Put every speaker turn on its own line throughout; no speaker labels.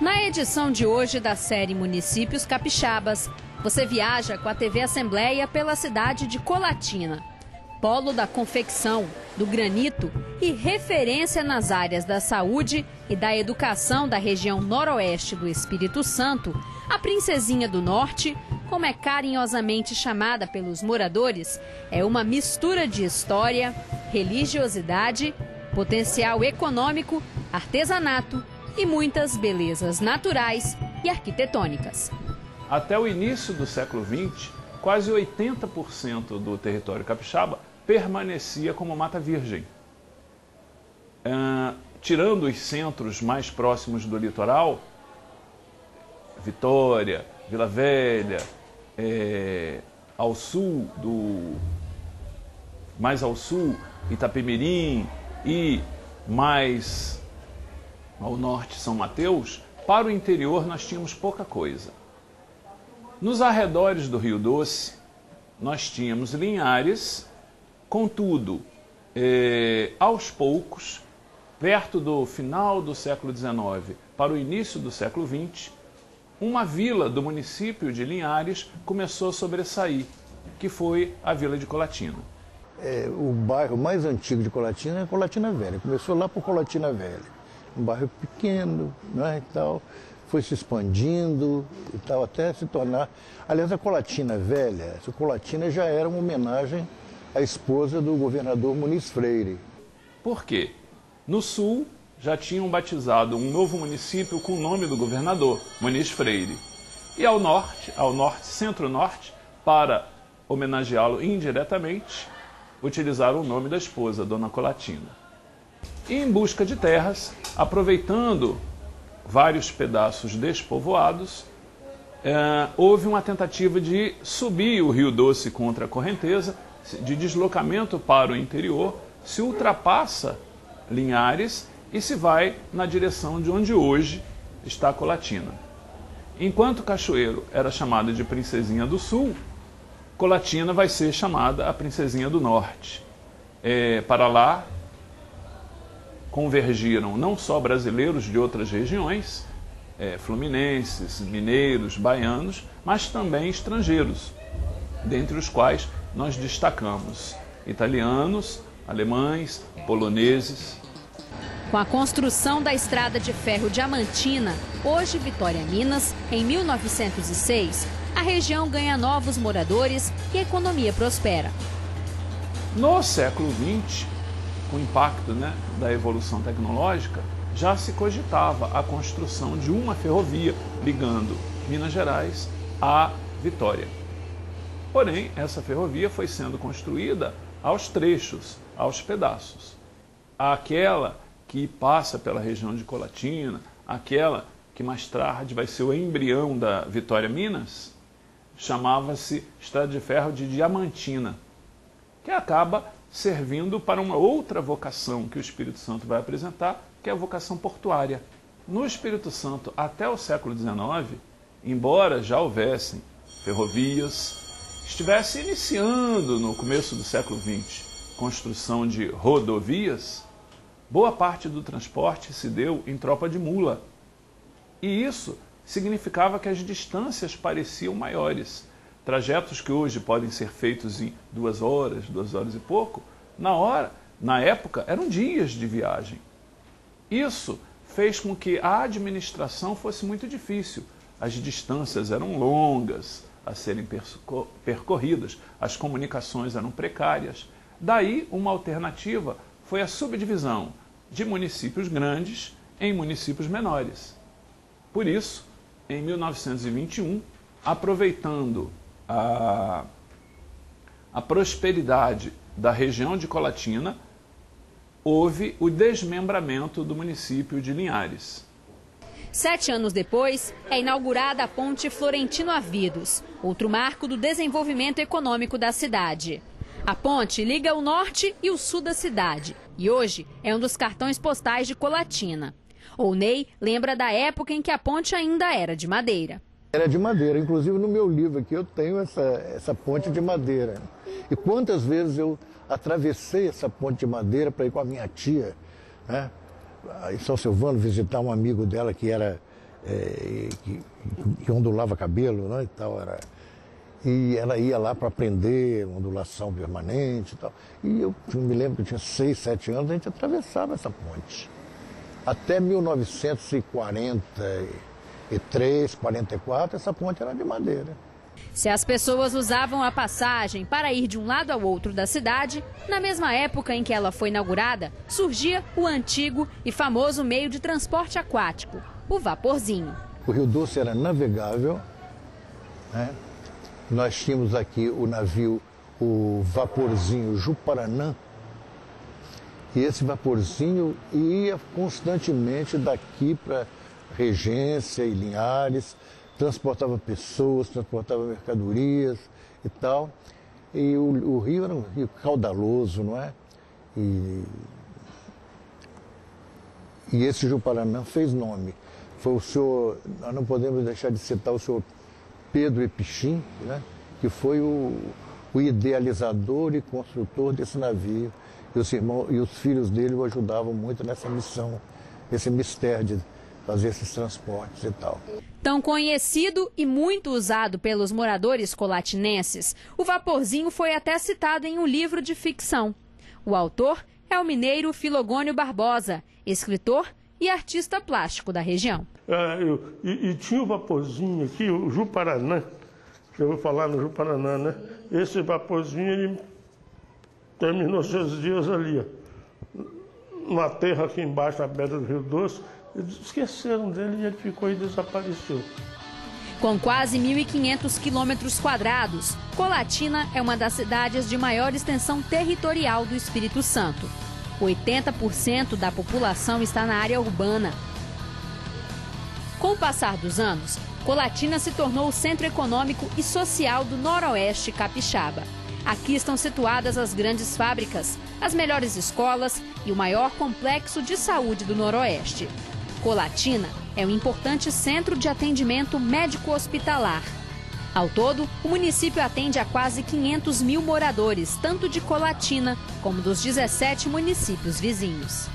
Na edição de hoje da série Municípios Capixabas, você viaja com a TV Assembleia pela cidade de Colatina. Polo da confecção, do granito e referência nas áreas da saúde e da educação da região noroeste do Espírito Santo, a Princesinha do Norte, como é carinhosamente chamada pelos moradores, é uma mistura de história, religiosidade, potencial econômico, artesanato e muitas belezas naturais e arquitetônicas.
Até o início do século XX, quase 80% do território capixaba permanecia como mata virgem. Tirando os centros mais próximos do litoral, Vitória, Vila Velha, ao sul, mais ao sul, Itapemirim e mais ao norte, São Mateus, para o interior nós tínhamos pouca coisa. Nos arredores do Rio Doce, nós tínhamos Linhares, contudo, aos poucos, perto do final do século XIX para o início do século XX, uma vila do município de Linhares começou a sobressair, que foi a Vila de Colatina.
O bairro mais antigo de Colatina é Colatina Velha. Começou lá por Colatina Velha. Um bairro pequeno, né, e tal, foi se expandindo e tal, até se tornar... Aliás, a Colatina Velha, essa Colatina já era uma homenagem à esposa do governador Muniz Freire.
Por quê? No sul, já tinham batizado um novo município com o nome do governador, Muniz Freire. E ao norte, centro-norte, para homenageá-lo indiretamente, utilizaram o nome da esposa, Dona Colatina. E em busca de terras, aproveitando vários pedaços despovoados, houve uma tentativa de subir o Rio Doce contra a correnteza, de deslocamento para o interior, se ultrapassa Linhares e se vai na direção de onde hoje está Colatina. Enquanto Cachoeiro era chamada de Princesinha do Sul, Colatina vai ser chamada a Princesinha do Norte. Para lá convergiram não só brasileiros de outras regiões, fluminenses, mineiros, baianos, mas também estrangeiros, dentre os quais nós destacamos italianos, alemães, poloneses.
Com a construção da estrada de ferro Diamantina, hoje Vitória Minas, em 1906, a região ganha novos moradores e a economia prospera.
No século XX, com o impacto, da evolução tecnológica, já se cogitava a construção de uma ferrovia ligando Minas Gerais a Vitória. Porém, essa ferrovia foi sendo construída aos trechos, aos pedaços. Aquela que passa pela região de Colatina, aquela que mais tarde vai ser o embrião da Vitória Minas, chamava-se Estrada de Ferro de Diamantina, que acaba servindo para uma outra vocação que o Espírito Santo vai apresentar, que é a vocação portuária. No Espírito Santo, até o século XIX, embora já houvessem ferrovias, estivesse iniciando no começo do século XX construção de rodovias, boa parte do transporte se deu em tropa de mula. E isso significava que as distâncias pareciam maiores. Trajetos que hoje podem ser feitos em 2 horas e pouco, na época, eram dias de viagem. Isso fez com que a administração fosse muito difícil. As distâncias eram longas a serem percorridas, as comunicações eram precárias. Daí, uma alternativa foi a subdivisão de municípios grandes em municípios menores. Por isso, em 1921, aproveitando a prosperidade da região de Colatina, houve o desmembramento do município de Linhares.
7 anos depois, é inaugurada a Ponte Florentino Avidos, outro marco do desenvolvimento econômico da cidade. A ponte liga o norte e o sul da cidade e hoje é um dos cartões postais de Colatina. O Ney lembra da época em que a ponte ainda era de madeira.
Era de madeira, inclusive no meu livro aqui eu tenho essa ponte de madeira. E quantas vezes eu atravessei essa ponte de madeira para ir com a minha tia, em São Silvano, visitar um amigo dela que era que ondulava cabelo, né, e tal, e ela ia lá para aprender ondulação permanente e tal. E eu me lembro que eu tinha 6, 7 anos, a gente atravessava essa ponte. Até 1943, 44, essa ponte era de madeira.
Se as pessoas usavam a passagem para ir de um lado ao outro da cidade, na mesma época em que ela foi inaugurada, surgia o antigo e famoso meio de transporte aquático, o vaporzinho.
O Rio Doce era navegável, né? Nós tínhamos aqui o navio, o vaporzinho Juparanã, e esse vaporzinho ia constantemente daqui para Regência e Linhares, transportava pessoas, transportava mercadorias e tal. E o rio era um rio caudaloso, não é? E esse Juparanã fez nome. Foi o senhor, nós não podemos deixar de citar o senhor Pedro Epichim, né? Que foi o idealizador e construtor desse navio. E os irmãos e os filhos dele o ajudavam muito nessa missão, esse mistério de fazer esses transportes e tal.
Tão conhecido e muito usado pelos moradores colatinenses, o vaporzinho foi até citado em um livro de ficção. O autor é o mineiro Filogônio Barbosa, escritor e artista plástico da região.
E tinha o vaporzinho aqui, o Juparanã, que eu vou falar no Juparanã, né? Esse vaporzinho, ele terminou seus dias ali, ó, numa terra aqui embaixo, na beira do Rio Doce. Eles esqueceram dele e ele ficou e desapareceu.
Com quase 1.500 quilômetros quadrados, Colatina é uma das cidades de maior extensão territorial do Espírito Santo. 80% da população está na área urbana. Com o passar dos anos, Colatina se tornou o centro econômico e social do Noroeste capixaba. Aqui estão situadas as grandes fábricas, as melhores escolas e o maior complexo de saúde do Noroeste. Colatina é um importante centro de atendimento médico-hospitalar. Ao todo, o município atende a quase 500 mil moradores, tanto de Colatina como dos 17 municípios vizinhos.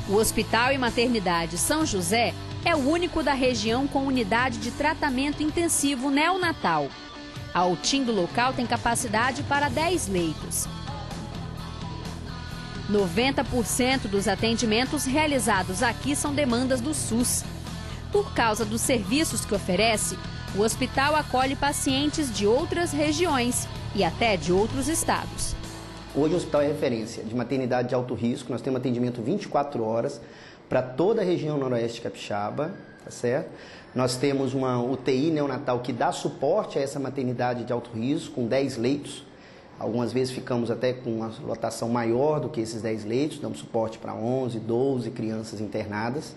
O Hospital e Maternidade São José é o único da região com unidade de tratamento intensivo neonatal. A UTIM do local tem capacidade para 10 leitos. 90% dos atendimentos realizados aqui são demandas do SUS. Por causa dos serviços que oferece, o hospital acolhe pacientes de outras regiões e até de outros estados.
Hoje o hospital é referência de maternidade de alto risco. Nós temos atendimento 24 horas para toda a região noroeste capixaba, tá certo? Nós temos uma UTI neonatal que dá suporte a essa maternidade de alto risco, com 10 leitos. Algumas vezes ficamos até com uma lotação maior do que esses 10 leitos, damos suporte para 11, 12 crianças internadas.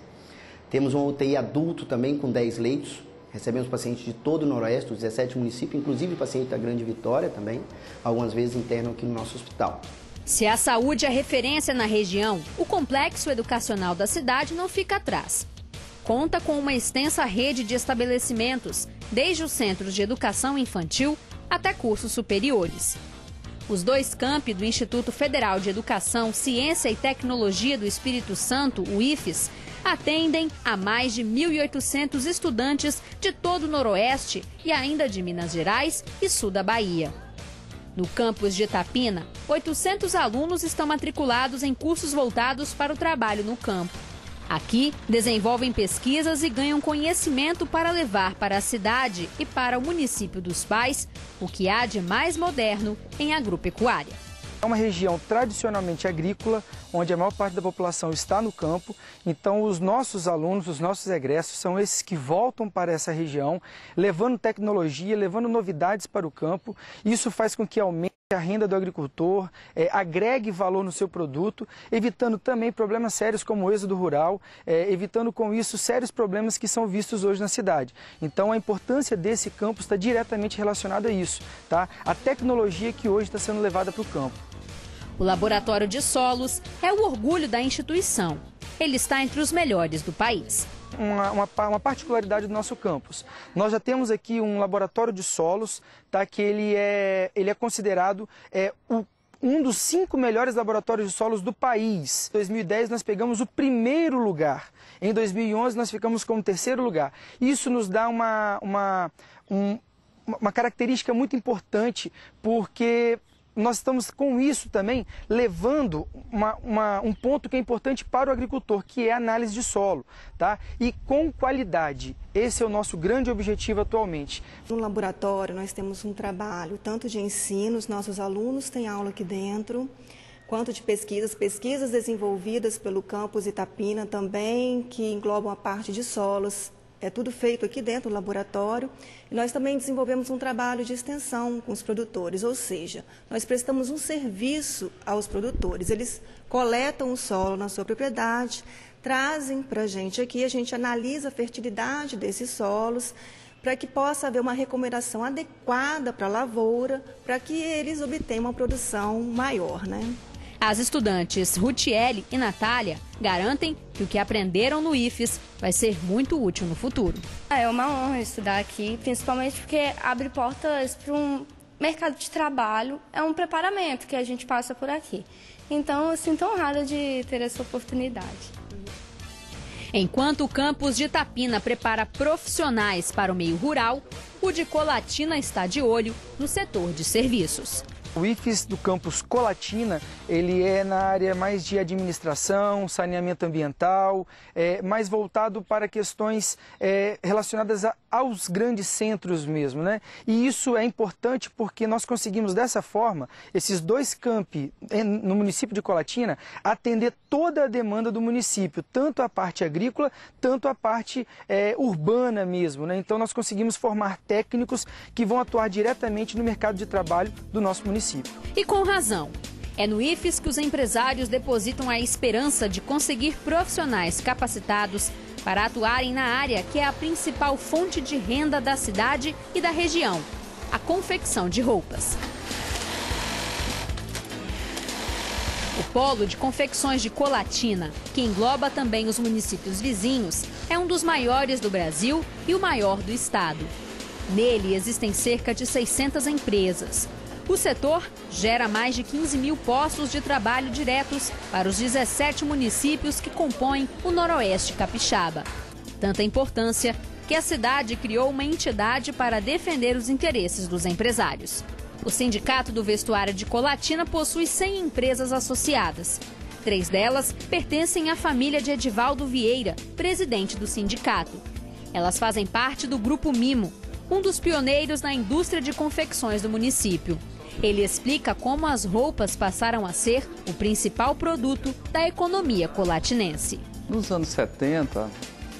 Temos uma UTI adulto também com 10 leitos. Recebemos pacientes de todo o Noroeste, dos 17 municípios, inclusive pacientes da Grande Vitória também, algumas vezes internam aqui no nosso hospital.
Se a saúde é referência na região, o complexo educacional da cidade não fica atrás. Conta com uma extensa rede de estabelecimentos, desde os centros de educação infantil até cursos superiores. Os 2 campi do Instituto Federal de Educação, Ciência e Tecnologia do Espírito Santo, o IFES, atendem a mais de 1.800 estudantes de todo o Noroeste e ainda de Minas Gerais e sul da Bahia. No campus de Itapina, 800 alunos estão matriculados em cursos voltados para o trabalho no campo. Aqui, desenvolvem pesquisas e ganham conhecimento para levar para a cidade e para o município dos pais o que há de mais moderno em agropecuária.
É uma região tradicionalmente agrícola, onde a maior parte da população está no campo. Então, os nossos alunos, os nossos egressos, são esses que voltam para essa região, levando tecnologia, levando novidades para o campo. Isso faz com que aumente a renda do agricultor, agregue valor no seu produto, evitando também problemas sérios como o êxodo rural, evitando com isso sérios problemas que são vistos hoje na cidade. Então, a importância desse campo está diretamente relacionada a isso, tá? A tecnologia que hoje está sendo levada para o campo.
O Laboratório de Solos é o orgulho da instituição. Ele está entre os melhores do país.
Uma particularidade do nosso campus. Nós já temos aqui um laboratório de solos, tá, que ele é considerado um dos 5 melhores laboratórios de solos do país. Em 2010 nós pegamos o primeiro lugar. Em 2011 nós ficamos como 3º lugar. Isso nos dá uma característica muito importante, porque nós estamos com isso também levando um ponto que é importante para o agricultor, que é a análise de solo, tá? E com qualidade. Esse é o nosso grande objetivo atualmente.
No laboratório nós temos um trabalho tanto de ensino, os nossos alunos têm aula aqui dentro, quanto de pesquisas desenvolvidas pelo campus Itapina também, que englobam a parte de solos. É tudo feito aqui dentro do laboratório. E nós também desenvolvemos um trabalho de extensão com os produtores, ou seja, nós prestamos um serviço aos produtores. Eles coletam o solo na sua propriedade, trazem para a gente aqui, a gente analisa a fertilidade desses solos, para que possa haver uma recomendação adequada para a lavoura, para que eles obtenham uma produção maior, né?
As estudantes Rutiele e Natália garantem que o que aprenderam no IFES vai ser muito útil no futuro.
É uma honra estudar aqui, principalmente porque abre portas para um mercado de trabalho, é um preparamento que a gente passa por aqui. Então, eu sinto honrada de ter essa oportunidade.
Enquanto o campus de Itapina prepara profissionais para o meio rural, o de Colatina está de olho no setor de serviços.
O IFES do campus Colatina, ele é na área mais de administração, saneamento ambiental, mais voltado para questões relacionadas aos grandes centros mesmo, né? E isso é importante porque nós conseguimos dessa forma, esses 2 campi no município de Colatina, atender toda a demanda do município, tanto a parte agrícola, tanto a parte urbana mesmo, né? Então nós conseguimos formar técnicos que vão atuar diretamente no mercado de trabalho do nosso município.
E com razão. É no IFES que os empresários depositam a esperança de conseguir profissionais capacitados para atuarem na área que é a principal fonte de renda da cidade e da região, a confecção de roupas. O polo de confecções de Colatina, que engloba também os municípios vizinhos, é um dos maiores do Brasil e o maior do estado. Nele existem cerca de 600 empresas. O setor gera mais de 15 mil postos de trabalho diretos para os 17 municípios que compõem o Noroeste Capixaba. Tanta importância que a cidade criou uma entidade para defender os interesses dos empresários. O Sindicato do Vestuário de Colatina possui 100 empresas associadas. 3 delas pertencem à família de Edivaldo Vieira, presidente do sindicato. Elas fazem parte do Grupo Mimo, um dos pioneiros na indústria de confecções do município. Ele explica como as roupas passaram a ser o principal produto da economia colatinense.
Nos anos 70,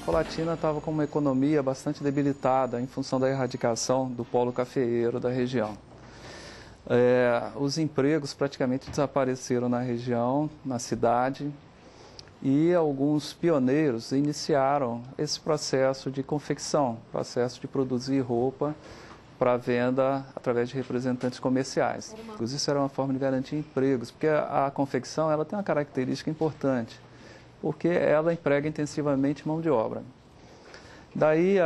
Colatina estava com uma economia bastante debilitada em função da erradicação do polo cafeeiro da região. Os empregos praticamente desapareceram na região, na cidade, e alguns pioneiros iniciaram esse processo de confecção, processo de produzir roupa para venda através de representantes comerciais. Isso era uma forma de garantir empregos, porque a confecção ela tem uma característica importante, porque ela emprega intensivamente mão de obra. Daí,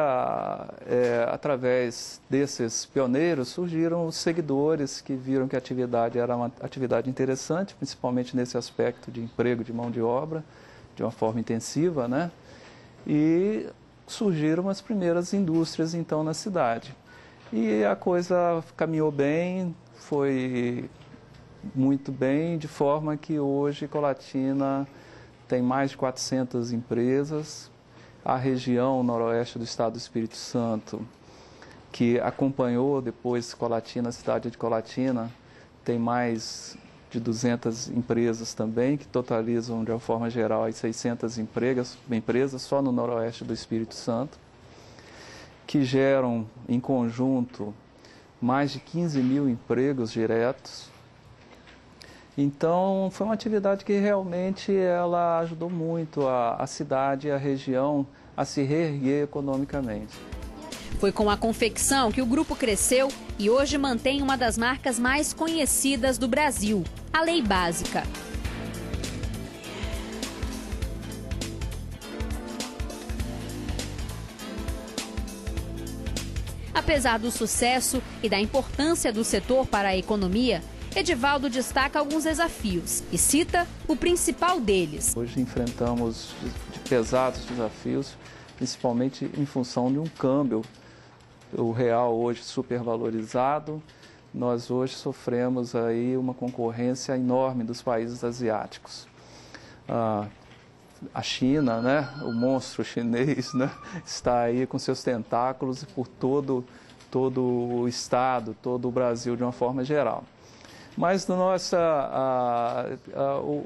através desses pioneiros, surgiram os seguidores que viram que a atividade era uma atividade interessante, principalmente nesse aspecto de emprego de mão de obra, de uma forma intensiva, né? E surgiram as primeiras indústrias, então, na cidade. E a coisa caminhou bem, foi muito bem, de forma que hoje Colatina tem mais de 400 empresas. A região noroeste do estado do Espírito Santo, que acompanhou depois Colatina, a cidade de Colatina, tem mais de 200 empresas também, que totalizam, de uma forma geral, 600 empresas só no noroeste do Espírito Santo, que geram, em conjunto, mais de 15 mil empregos diretos. Então, foi uma atividade que realmente ela ajudou muito a cidade e a região a se reerguer economicamente.
Foi com a confecção que o grupo cresceu e hoje mantém uma das marcas mais conhecidas do Brasil, a Lei Básica. Apesar do sucesso e da importância do setor para a economia, Edivaldo destaca alguns desafios e cita o principal deles.
Hoje enfrentamos pesados desafios, principalmente em função de um câmbio, o real hoje supervalorizado. Nós hoje sofremos aí uma concorrência enorme dos países asiáticos. A China, né, o monstro chinês, né, está aí com seus tentáculos por todo o estado, todo o Brasil de uma forma geral. Mas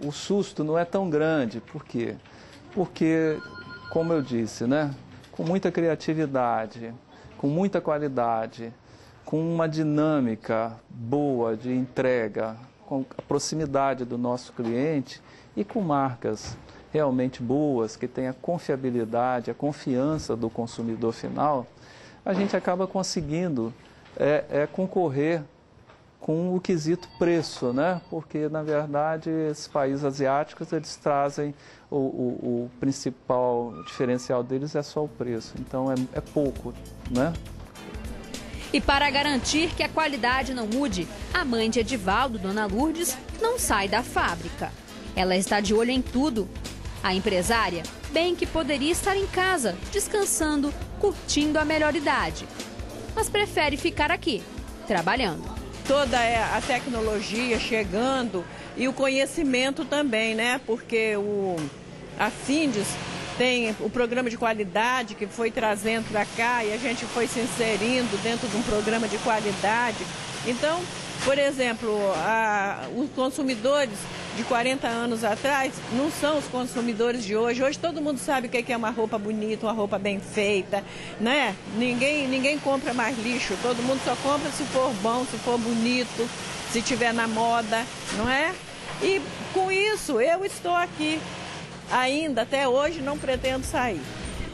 o susto não é tão grande. Por quê? Porque, como eu disse, né, com muita criatividade, com muita qualidade, com uma dinâmica boa de entrega, com a proximidade do nosso cliente e com marcas realmente boas, que tenham a confiabilidade, a confiança do consumidor final, a gente acaba conseguindo concorrer com o quesito preço, né? Porque, na verdade, esses países asiáticos, eles trazem o principal diferencial deles é só o preço, então é pouco, né?
E para garantir que a qualidade não mude, a mãe de Edivaldo, Dona Lourdes, não sai da fábrica. Ela está de olho em tudo. A empresária, bem que poderia estar em casa, descansando, curtindo a melhor idade. Mas prefere ficar aqui, trabalhando.
Toda a tecnologia chegando e o conhecimento também, né? Porque a Findus tem o programa de qualidade que foi trazendo para cá e a gente foi se inserindo dentro de um programa de qualidade. Então, por exemplo, os consumidores de 40 anos atrás não são os consumidores de hoje. Hoje todo mundo sabe o que é uma roupa bonita, uma roupa bem feita, né? Ninguém compra mais lixo, todo mundo só compra se for bom, se for bonito, se tiver na moda, não é? E com isso eu estou aqui. Ainda, até hoje, não pretendo sair.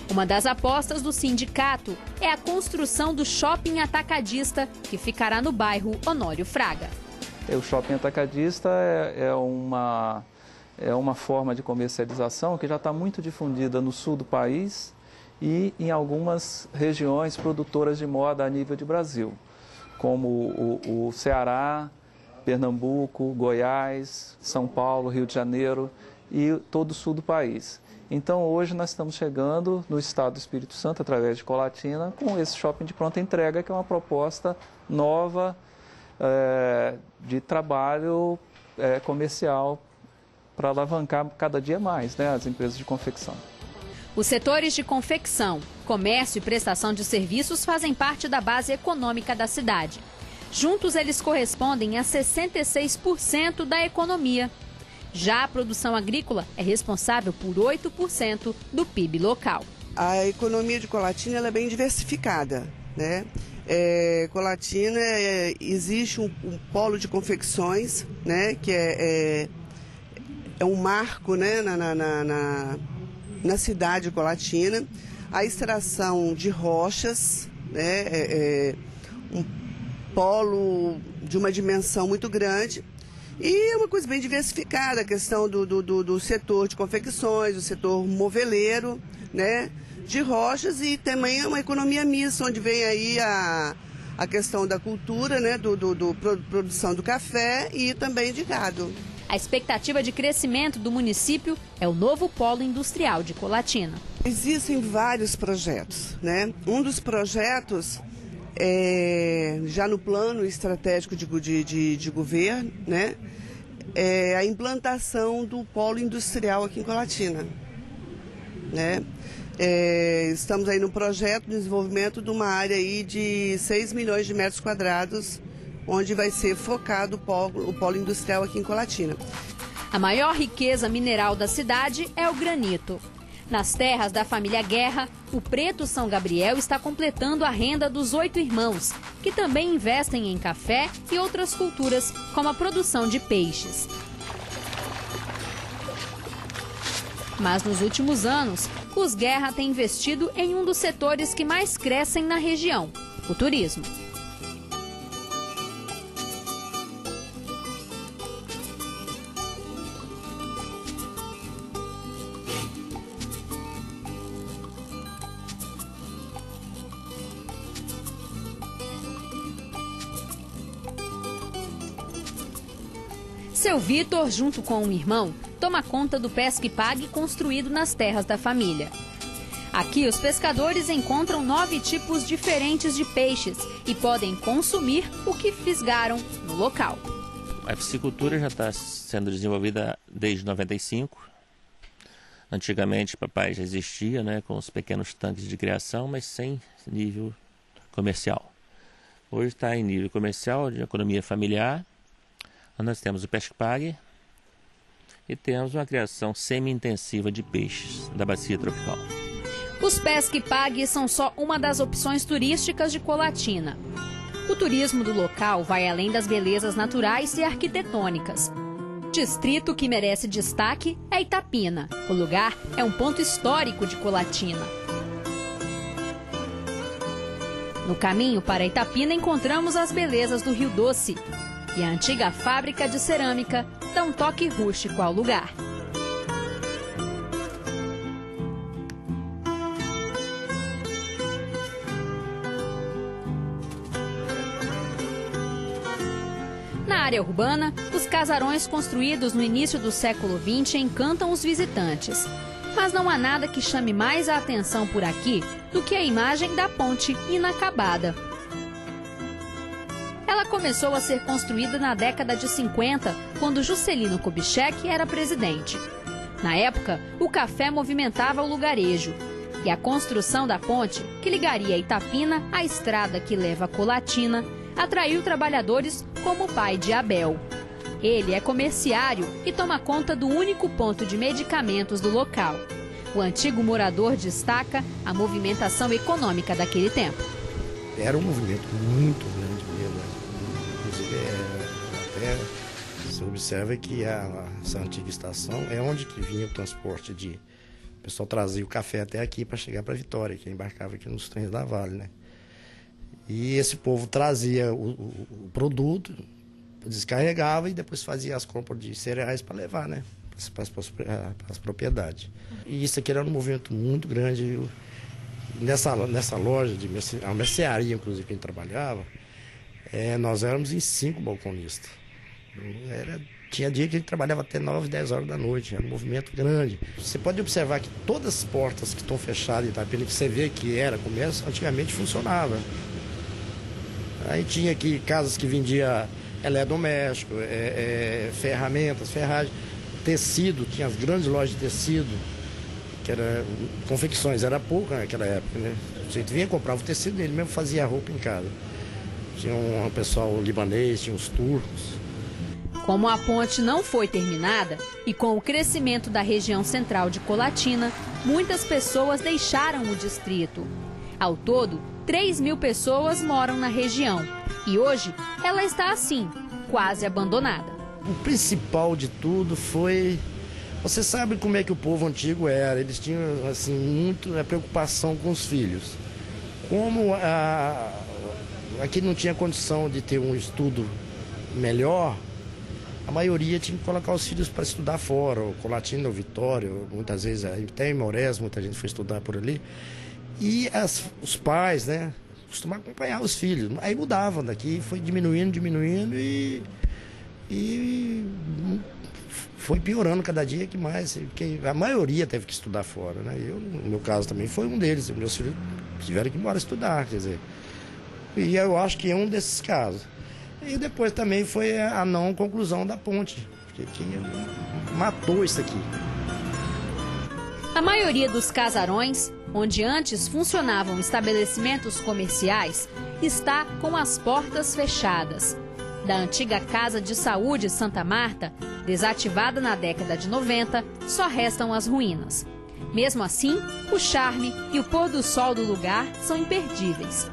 Uma das apostas do sindicato é a construção do shopping atacadista, que ficará no bairro Honório Fraga.
O shopping atacadista é uma forma de comercialização que já está muito difundida no sul do país e em algumas regiões produtoras de moda a nível de Brasil, como o Ceará, Pernambuco, Goiás, São Paulo, Rio de Janeiro e todo o sul do país. Então, hoje nós estamos chegando no estado do Espírito Santo, através de Colatina, com esse shopping de pronta entrega, que é uma proposta nova de trabalho comercial para alavancar cada dia mais, né, as empresas de confecção.
Os setores de confecção, comércio e prestação de serviços fazem parte da base econômica da cidade. Juntos, eles correspondem a 66% da economia. Já a produção agrícola é responsável por 8% do PIB local.
A economia de Colatina ela é bem diversificada, né? Colatina existe um polo de confecções, né? Que é um marco, né? na cidade de Colatina. A extração de rochas, né? Um polo de uma dimensão muito grande. E é uma coisa bem diversificada, a questão do setor de confecções, do setor moveleiro, né, de rochas, e também é uma economia mista, onde vem aí a questão da cultura, né, produção do café e também de gado.
A expectativa de crescimento do município é o novo polo industrial de Colatina.
Existem vários projetos, né? Um dos projetos já no plano estratégico de governo, né, é a implantação do polo industrial aqui em Colatina, né? Estamos aí no projeto de desenvolvimento de uma área aí de 6 milhões de metros quadrados, onde vai ser focado o polo industrial aqui em Colatina.
A maior riqueza mineral da cidade é o granito. Nas terras da família Guerra, o Preto São Gabriel está completando a renda dos 8 irmãos, que também investem em café e outras culturas, como a produção de peixes. Mas nos últimos anos, os Guerra têm investido em um dos setores que mais crescem na região, o turismo. Seu Vitor, junto com um irmão, toma conta do Pesque Pague construído nas terras da família. Aqui, os pescadores encontram 9 tipos diferentes de peixes e podem consumir o que fisgaram no local.
A piscicultura já está sendo desenvolvida desde 95. Antigamente, papai já existia, né, com os pequenos tanques de criação, mas sem nível comercial. Hoje está em nível comercial, de economia familiar. Nós temos o Pesque Pague e temos uma criação semi-intensiva de peixes da bacia tropical.
Os Pesque Pague são só uma das opções turísticas de Colatina. O turismo do local vai além das belezas naturais e arquitetônicas. O distrito que merece destaque é Itapina. O lugar é um ponto histórico de Colatina. No caminho para Itapina encontramos as belezas do Rio Doce e a antiga fábrica de cerâmica dá um toque rústico ao lugar. Na área urbana, os casarões construídos no início do século XX encantam os visitantes. Mas não há nada que chame mais a atenção por aqui do que a imagem da ponte inacabada. Ela começou a ser construída na década de 50, quando Juscelino Kubitschek era presidente. Na época, o café movimentava o lugarejo. E a construção da ponte, que ligaria Itapina à estrada que leva a Colatina, atraiu trabalhadores como o pai de Abel. Ele é comerciário e toma conta do único ponto de medicamentos do local. O antigo morador destaca a movimentação econômica daquele tempo.
Era um movimento muito grande mesmo. Inclusive, até se observa que essa antiga estação é onde que vinha o transporte de... O pessoal trazia o café até aqui para chegar para Vitória, que embarcava aqui nos trens da Vale, né? E esse povo trazia o produto, descarregava e depois fazia as compras de cereais para levar, né, para as propriedades. E isso aqui era um movimento muito grande. Nessa loja, a mercearia, inclusive, que a gente trabalhava, nós éramos em 5 balconistas. Tinha dia que a gente trabalhava até 9, 10 horas da noite, era um movimento grande. Você pode observar que todas as portas que estão fechadas em Itapina, que você vê que era comércio, antigamente funcionava. Aí tinha aqui casas que vendia eletrodoméstico, ferramentas, ferragem, tecido, tinha as grandes lojas de tecido, que era confecções, era pouco naquela época, né? A gente vinha comprar o tecido dele, mesmo fazia a roupa em casa. Tinha um pessoal libanês, tinha os turcos.
Como a ponte não foi terminada e com o crescimento da região central de Colatina, muitas pessoas deixaram o distrito. Ao todo, 3.000 pessoas moram na região e hoje ela está assim, quase abandonada.
O principal de tudo foi... Você sabe como é que o povo antigo era, eles tinham assim, muito preocupação com os filhos. Como aqui não tinha condição de ter um estudo melhor, a maioria tinha que colocar os filhos para estudar fora, ou Colatina, ou Vitória, muitas vezes até em Moraes, muita gente foi estudar por ali. E os pais, né, costumavam acompanhar os filhos. Aí mudavam daqui, foi diminuindo e foi piorando cada dia que mais, porque a maioria teve que estudar fora, né? Eu, no meu caso também, foi um deles. Meus filhos tiveram que ir embora estudar, quer dizer. E eu acho que é um desses casos. E depois também foi a não conclusão da ponte, que matou isso aqui.
A maioria dos casarões, onde antes funcionavam estabelecimentos comerciais, está com as portas fechadas. Da antiga Casa de Saúde Santa Marta, desativada na década de 90, só restam as ruínas. Mesmo assim, o charme e o pôr do sol do lugar são imperdíveis.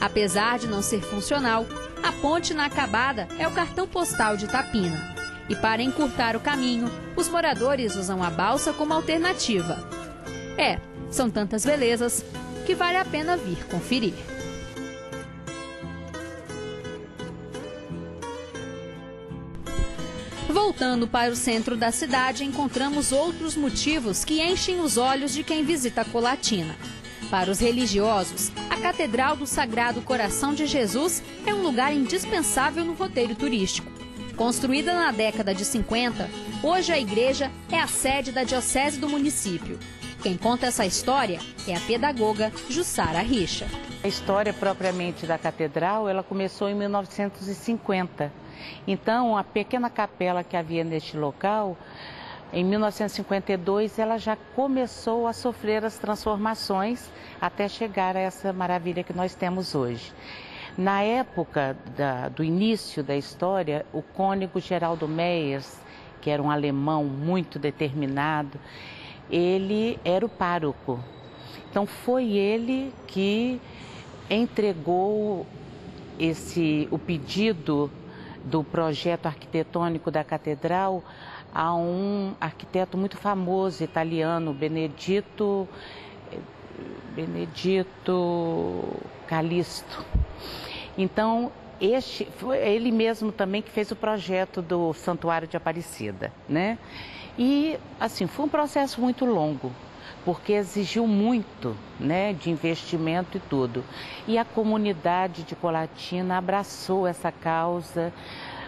Apesar de não ser funcional, a ponte inacabada é o cartão postal de Itapina. E para encurtar o caminho, os moradores usam a balsa como alternativa. São tantas belezas que vale a pena vir conferir. Voltando para o centro da cidade, encontramos outros motivos que enchem os olhos de quem visita Colatina. Para os religiosos, a Catedral do Sagrado Coração de Jesus é um lugar indispensável no roteiro turístico. Construída na década de 50, hoje a igreja é a sede da diocese do município. Quem conta essa história é a pedagoga Jussara Richa.
A história propriamente da catedral, ela começou em 1950. Então, a pequena capela que havia neste local, em 1952, ela já começou a sofrer as transformações até chegar a essa maravilha que nós temos hoje. Na época do início da história, o cônego Geraldo Meyers, que era um alemão muito determinado, ele era o pároco. Então foi ele que entregou o pedido do projeto arquitetônico da catedral a um arquiteto muito famoso italiano, Benedetto Callisto. Então, foi ele mesmo também que fez o projeto do Santuário de Aparecida, né? E, assim, foi um processo muito longo, porque exigiu muito, né, de investimento e tudo. E a comunidade de Colatina abraçou essa causa,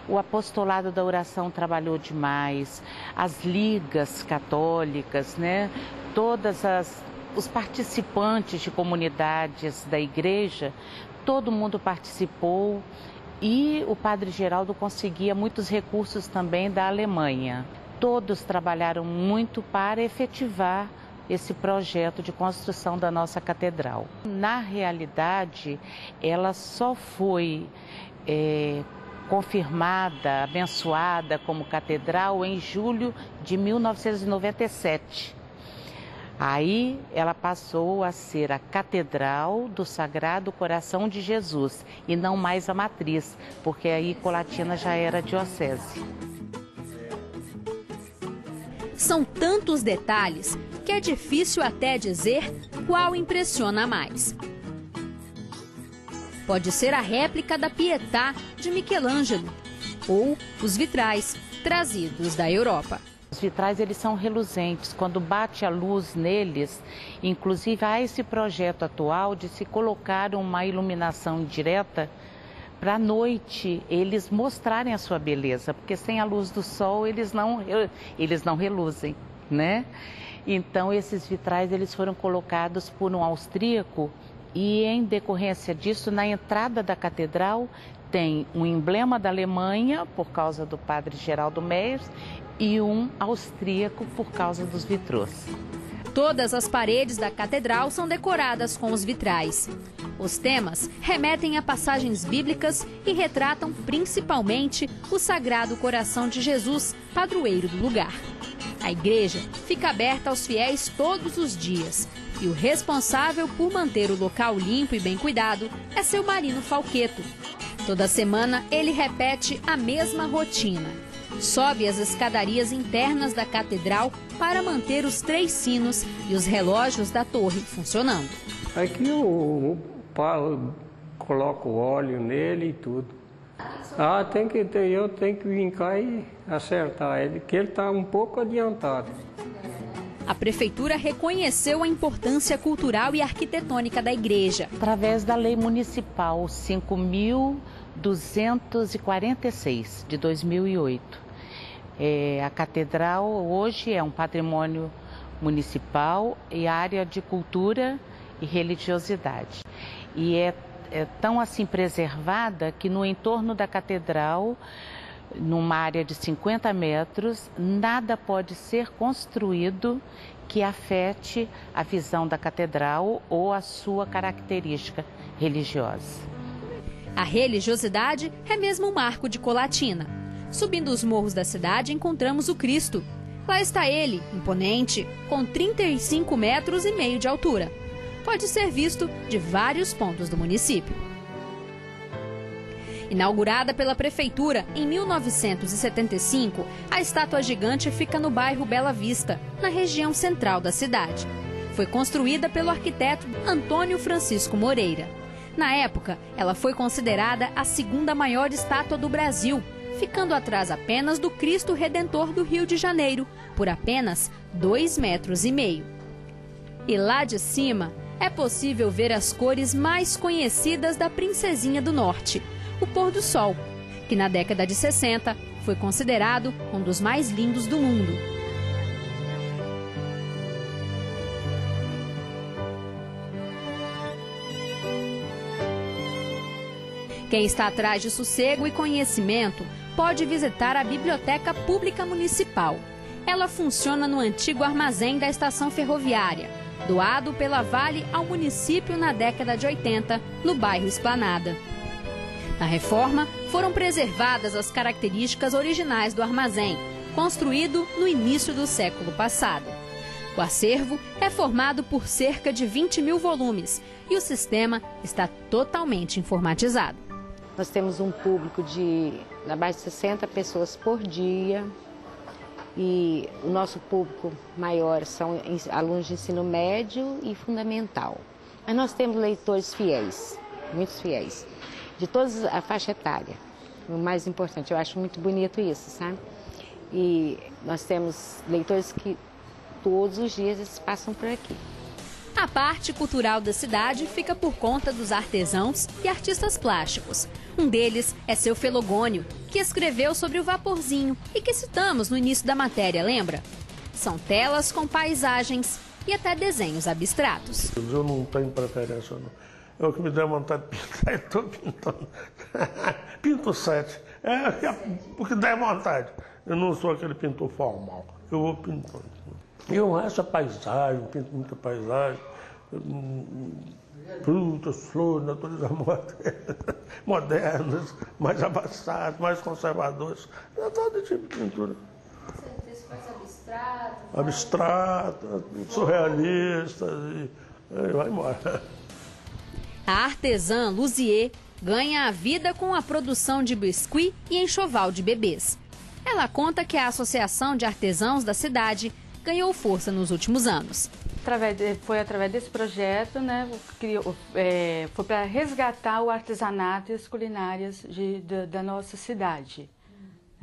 o apostolado da oração trabalhou demais, as ligas católicas, né, os participantes de comunidades da igreja, todo mundo participou e o Padre Geraldo conseguia muitos recursos também da Alemanha. Todos trabalharam muito para efetivar esse projeto de construção da nossa catedral. Na realidade, ela só foi confirmada, abençoada como catedral em julho de 1997. Aí ela passou a ser a Catedral do Sagrado Coração de Jesus e não mais a matriz, porque aí Colatina já era diocese.
São tantos detalhes que é difícil até dizer qual impressiona mais. Pode ser a réplica da Pietà de Michelangelo ou os vitrais trazidos da Europa.
Os vitrais, eles são reluzentes, quando bate a luz neles, inclusive há esse projeto atual de se colocar uma iluminação direta para à noite eles mostrarem a sua beleza, porque sem a luz do sol eles não reluzem, né? Então esses vitrais eles foram colocados por um austríaco e em decorrência disso, na entrada da catedral tem um emblema da Alemanha por causa do Padre Geraldo Meyers e um austríaco por causa dos vitrôs.
Todas as paredes da catedral são decoradas com os vitrais. Os temas remetem a passagens bíblicas e retratam principalmente o Sagrado Coração de Jesus, padroeiro do lugar. A igreja fica aberta aos fiéis todos os dias e o responsável por manter o local limpo e bem cuidado é seu Marino Falqueto. Toda semana ele repete a mesma rotina. Sobe as escadarias internas da catedral para manter os 3 sinos e os relógios da torre funcionando.
Aqui eu coloco óleo nele e tudo. Eu tenho que vir cá e acertar ele, que ele está um pouco adiantado.
A prefeitura reconheceu a importância cultural e arquitetônica da igreja.
Através da lei municipal 5.246 de 2008. A catedral hoje é um patrimônio municipal e área de cultura e religiosidade. E é tão assim preservada que no entorno da catedral, numa área de 50 metros, nada pode ser construído que afete a visão da catedral ou a sua característica religiosa.
A religiosidade é mesmo um marco de Colatina. Subindo os morros da cidade, encontramos o Cristo. Lá está ele, imponente, com 35,5 metros de altura. Pode ser visto de vários pontos do município. Inaugurada pela prefeitura em 1975, a estátua gigante fica no bairro Bela Vista, na região central da cidade. Foi construída pelo arquiteto Antônio Francisco Moreira. Na época, ela foi considerada a 2ª maior estátua do Brasil, ficando atrás apenas do Cristo Redentor do Rio de Janeiro, por apenas 2,5 metros. E lá de cima, é possível ver as cores mais conhecidas da Princesinha do Norte, o pôr do sol, que na década de 60 foi considerado um dos mais lindos do mundo. Quem está atrás de sossego e conhecimento pode visitar a Biblioteca Pública Municipal. Ela funciona no antigo armazém da estação ferroviária, doado pela Vale ao município na década de 80, no bairro Esplanada. Na reforma, foram preservadas as características originais do armazém, construído no início do século passado. O acervo é formado por cerca de 20 mil volumes e o sistema está totalmente informatizado.
Nós temos um público de abaixo de 60 pessoas por dia e o nosso público maior são alunos de ensino médio e fundamental. Mas nós temos leitores fiéis, muitos fiéis, de toda a faixa etária. O mais importante, eu acho muito bonito isso, sabe? E nós temos leitores que todos os dias eles passam por aqui.
A parte cultural da cidade fica por conta dos artesãos e artistas plásticos. Um deles é seu Felogônio, que escreveu sobre o vaporzinho e que citamos no início da matéria, lembra? São telas com paisagens e até desenhos abstratos.
Eu não tenho preferência, não. Eu que me der vontade de pintar, eu estou pintando. Pinto 7. Porque der vontade. Eu não sou aquele pintor formal. Eu vou pintando. Eu essa paisagem, pinto muita paisagem, frutas, flores, natureza modernas, mais avançadas, mais conservadoras. É todo tipo de pintura.
Você faz abstrato?
Abstrata, surrealista, e vai embora.
A artesã Luzier ganha a vida com a produção de biscuit e enxoval de bebês. Ela conta que a Associação de Artesãos da cidade ganhou força nos últimos anos.
Foi através desse projeto, né, foi para resgatar o artesanato e as culinárias da nossa cidade.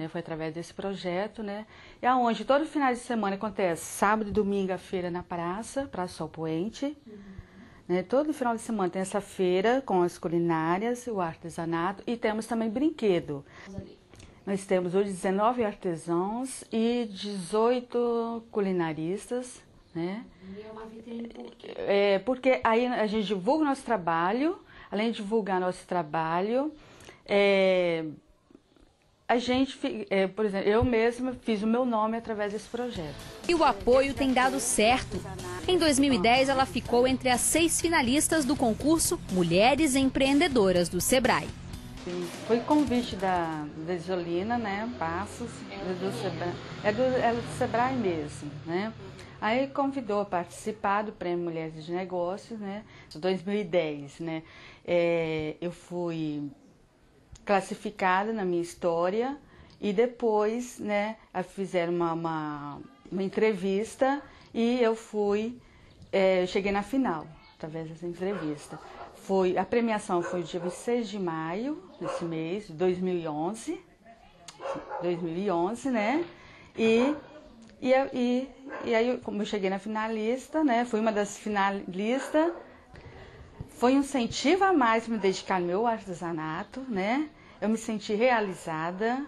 Foi através desse projeto, né, é onde todo final de semana acontece, sábado e domingo a feira na Praça Sol Poente. Todo final de semana tem essa feira com as culinárias, o artesanato e temos também brinquedo. Nós temos hoje 19 artesãos e 18 culinaristas, né? E é uma vitrine por quê? Porque aí a gente divulga o nosso trabalho, além de divulgar nosso trabalho, a gente, por exemplo, eu mesma fiz o meu nome através desse projeto.
E o apoio tem dado certo. Em 2010, ela ficou entre as 6 finalistas do concurso Mulheres Empreendedoras do Sebrae.
Foi convite da Isolina, né, Passos, é do Sebrae mesmo, né? Aí convidou a participar do Prêmio Mulheres de Negócios, né, de 2010, né? Eu fui classificada na minha história e depois, né, fizeram uma entrevista e eu cheguei na final, através dessa entrevista. A premiação foi dia 26 de maio, desse mês, de 2011, né? E aí, como eu cheguei na finalista, né? Fui uma das finalistas, foi um incentivo a mais me dedicar ao meu artesanato, né? Eu me senti realizada,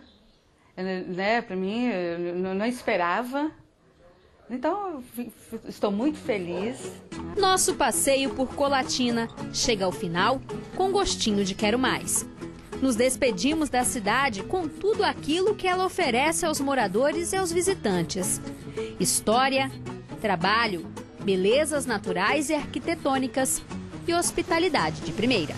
né? Para mim, eu não esperava. Então, estou muito feliz.
Nosso passeio por Colatina chega ao final com gostinho de quero mais. Nos despedimos da cidade com tudo aquilo que ela oferece aos moradores e aos visitantes. História, trabalho, belezas naturais e arquitetônicas e hospitalidade de primeira.